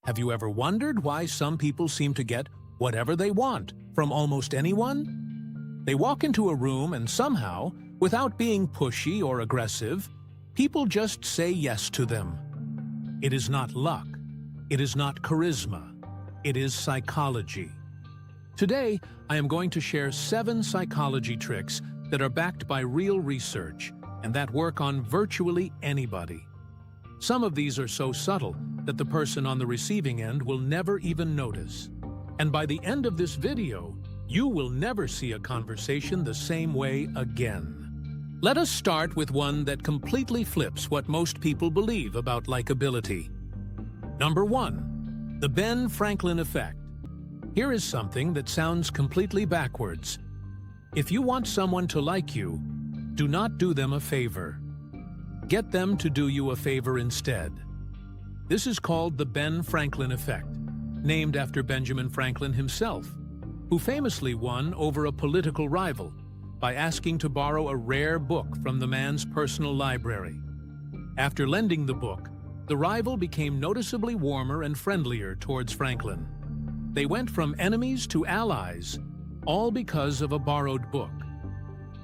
Have you ever wondered why some people seem to get whatever they want from almost anyone? They walk into a room and somehow, without being pushy or aggressive, people just say yes to them. It is not luck. It is not charisma. It is psychology. Today, I am going to share 7 psychology tricks that are backed by real research and that work on virtually anybody. Some of these are so subtle that the person on the receiving end will never even notice. And by the end of this video, you will never see a conversation the same way again. Let us start with one that completely flips what most people believe about likability. Number 1. The Ben Franklin Effect. Here is something that sounds completely backwards. If you want someone to like you, do not do them a favor. Get them to do you a favor instead. This is called the Ben Franklin Effect, named after Benjamin Franklin himself, who famously won over a political rival by asking to borrow a rare book from the man's personal library. After lending the book, the rival became noticeably warmer and friendlier towards Franklin. They went from enemies to allies, all because of a borrowed book.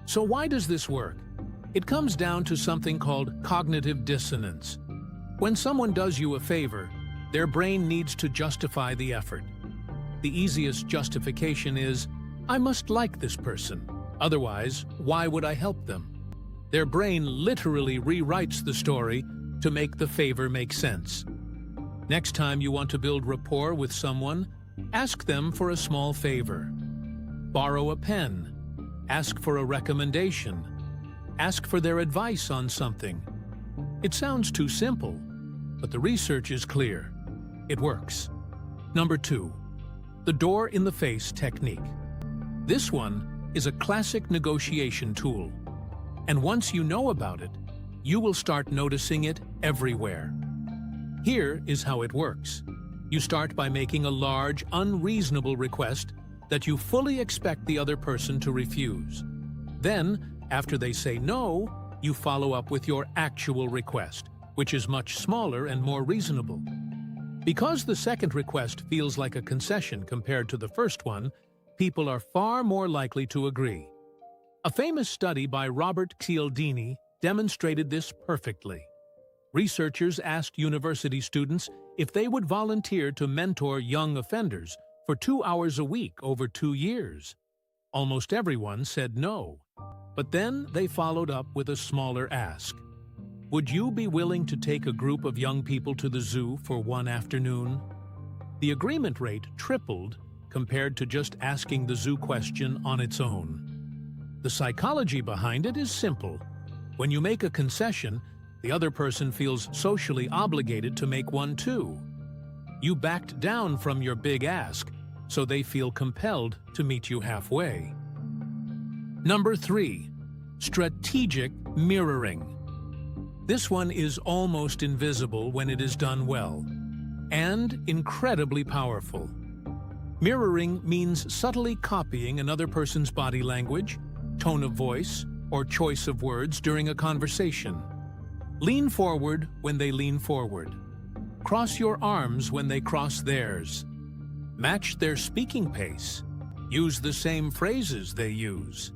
So why does this work? It comes down to something called cognitive dissonance. When someone does you a favor, their brain needs to justify the effort. The easiest justification is, I must like this person. Otherwise, why would I help them? Their brain literally rewrites the story to make the favor make sense. Next time you want to build rapport with someone, ask them for a small favor. Borrow a pen. Ask for a recommendation. Ask for their advice on something. It sounds too simple, but the research is clear. It works. Number 2. The door-in-the-face technique. This one is a classic negotiation tool. And once you know about it, you will start noticing it everywhere. Here is how it works. You start by making a large, unreasonable request that you fully expect the other person to refuse. Then, after they say no, you follow up with your actual request, which is much smaller and more reasonable. Because the second request feels like a concession compared to the first one, people are far more likely to agree. A famous study by Robert Cialdini demonstrated this perfectly. Researchers asked university students if they would volunteer to mentor young offenders for 2 hours a week over 2 years. Almost everyone said no. But then they followed up with a smaller ask. Would you be willing to take a group of young people to the zoo for one afternoon? The agreement rate tripled compared to just asking the zoo question on its own. The psychology behind it is simple. When you make a concession, the other person feels socially obligated to make one too. You backed down from your big ask, so they feel compelled to meet you halfway. Number 3. Strategic mirroring. This one is almost invisible when it is done well, and incredibly powerful. Mirroring means subtly copying another person's body language, tone of voice, or choice of words during a conversation. Lean forward when they lean forward. Cross your arms when they cross theirs. Match their speaking pace. Use the same phrases they use.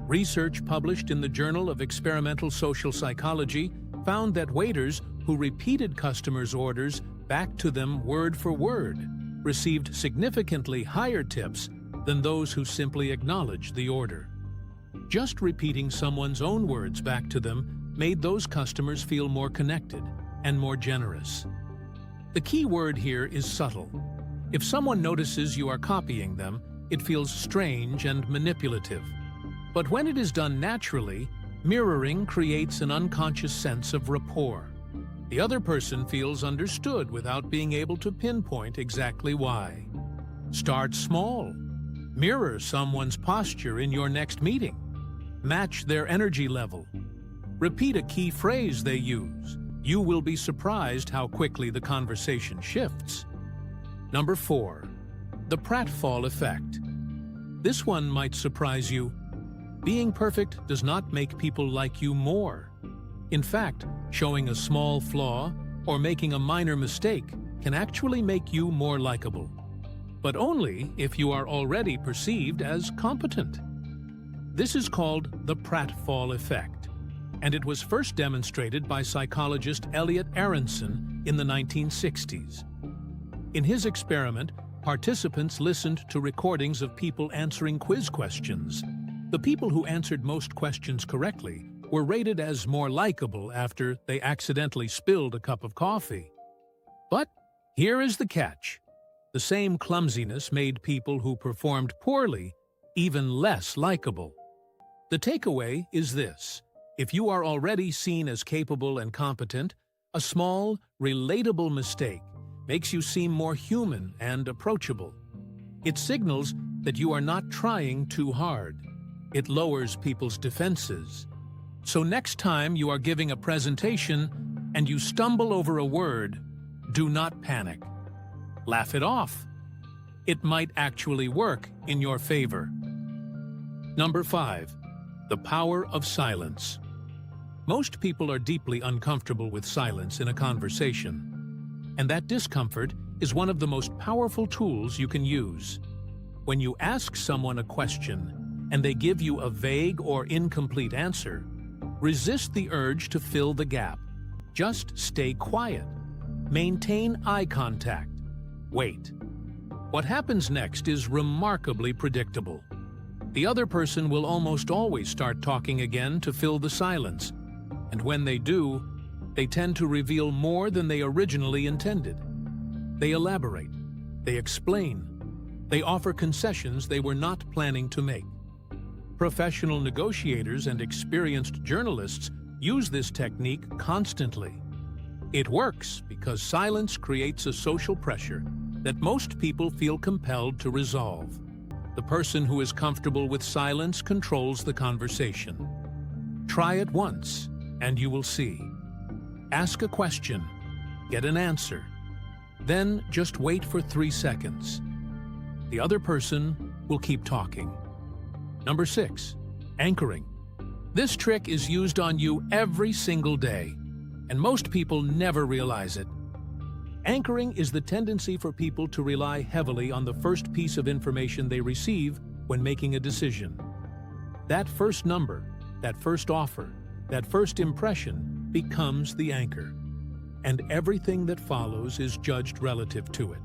Research published in the Journal of Experimental Social Psychology found that waiters who repeated customers' orders back to them word for word received significantly higher tips than those who simply acknowledged the order. Just repeating someone's own words back to them made those customers feel more connected and more generous. The key word here is subtle. If someone notices you are copying them, it feels strange and manipulative. But when it is done naturally, mirroring creates an unconscious sense of rapport. The other person feels understood without being able to pinpoint exactly why. Start small. Mirror someone's posture in your next meeting. Match their energy level. Repeat a key phrase they use. You will be surprised how quickly the conversation shifts. Number 4. The Pratfall Effect. This one might surprise you. Being perfect does not make people like you more. In fact, showing a small flaw or making a minor mistake can actually make you more likable, but only if you are already perceived as competent. This is called the Pratfall Effect, and it was first demonstrated by psychologist Elliot Aronson in the 1960s. In his experiment, participants listened to recordings of people answering quiz questions. The people who answered most questions correctly were rated as more likable after they accidentally spilled a cup of coffee. But here is the catch. The same clumsiness made people who performed poorly even less likable. The takeaway is this: if you are already seen as capable and competent, a small, relatable mistake makes you seem more human and approachable. It signals that you are not trying too hard. It lowers people's defenses. So next time you are giving a presentation and you stumble over a word, do not panic. Laugh it off. It might actually work in your favor. Number 5. The power of silence. Most people are deeply uncomfortable with silence in a conversation, and that discomfort is one of the most powerful tools you can use. When you ask someone a question and they give you a vague or incomplete answer, resist the urge to fill the gap. Just stay quiet. Maintain eye contact. Wait. What happens next is remarkably predictable. The other person will almost always start talking again to fill the silence, and when they do, they tend to reveal more than they originally intended. They elaborate. They explain. They offer concessions they were not planning to make. Professional negotiators and experienced journalists use this technique constantly. It works because silence creates a social pressure that most people feel compelled to resolve. The person who is comfortable with silence controls the conversation. Try it once, and you will see. Ask a question, get an answer, then just wait for 3 seconds. The other person will keep talking. Number 6. Anchoring. This trick is used on you every single day, and most people never realize it. Anchoring is the tendency for people to rely heavily on the first piece of information they receive when making a decision. That first number, that first offer, that first impression becomes the anchor, and everything that follows is judged relative to it.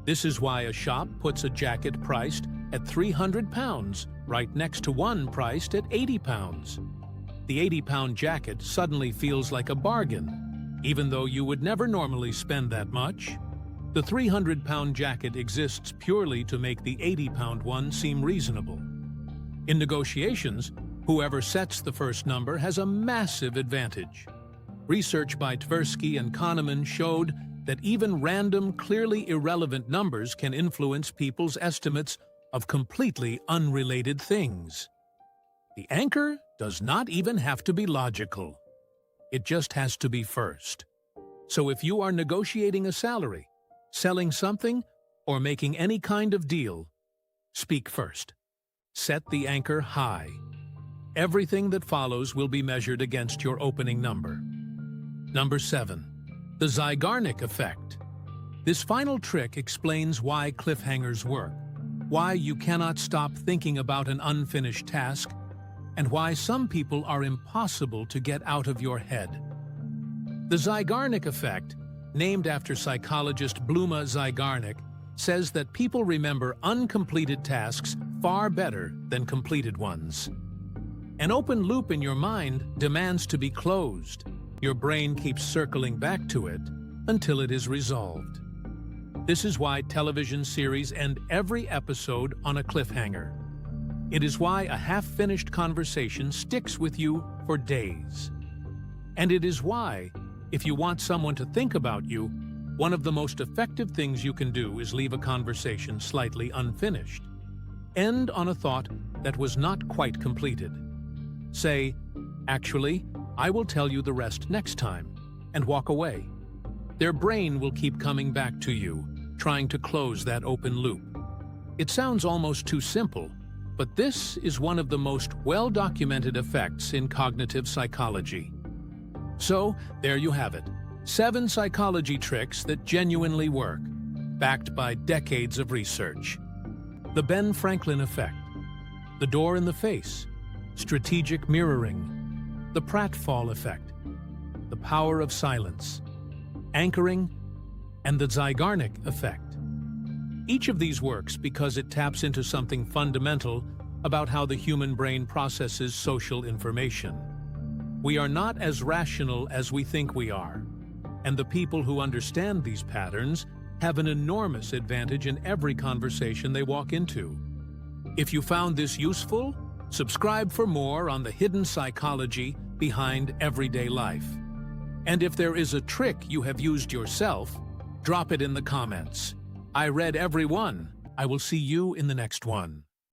This is why a shop puts a jacket priced at £300 right next to one priced at £80. The £80 jacket suddenly feels like a bargain, even though you would never normally spend that much. The £300 jacket exists purely to make the £80 one seem reasonable. In negotiations, whoever sets the first number has a massive advantage. Research by Tversky and Kahneman showed that even random, clearly irrelevant numbers can influence people's estimates of completely unrelated things. The anchor does not even have to be logical. It just has to be first. So if you are negotiating a salary, selling something, or making any kind of deal, speak first. Set the anchor high. Everything that follows will be measured against your opening number. Number 7. The Zeigarnik Effect. This final trick explains why cliffhangers work, why you cannot stop thinking about an unfinished task, and why some people are impossible to get out of your head. The Zeigarnik Effect, named after psychologist Bluma Zeigarnik, says that people remember uncompleted tasks far better than completed ones. An open loop in your mind demands to be closed. Your brain keeps circling back to it until it is resolved. This is why television series end every episode on a cliffhanger. It is why a half-finished conversation sticks with you for days. And it is why, if you want someone to think about you, one of the most effective things you can do is leave a conversation slightly unfinished. End on a thought that was not quite completed. Say, "Actually, I will tell you the rest next time," and walk away. Their brain will keep coming back to you, trying to close that open loop. It sounds almost too simple, but this is one of the most well-documented effects in cognitive psychology. So, there you have it. 7 psychology tricks that genuinely work, backed by decades of research. The Ben Franklin Effect. The door in the face. Strategic mirroring. The Pratfall Effect. The power of silence. Anchoring. And the Zeigarnik Effect. Each of these works because it taps into something fundamental about how the human brain processes social information. We are not as rational as we think we are, and the people who understand these patterns have an enormous advantage in every conversation they walk into. If you found this useful, subscribe for more on the hidden psychology behind everyday life. And if there is a trick you have used yourself, drop it in the comments. I read every one. I will see you in the next one.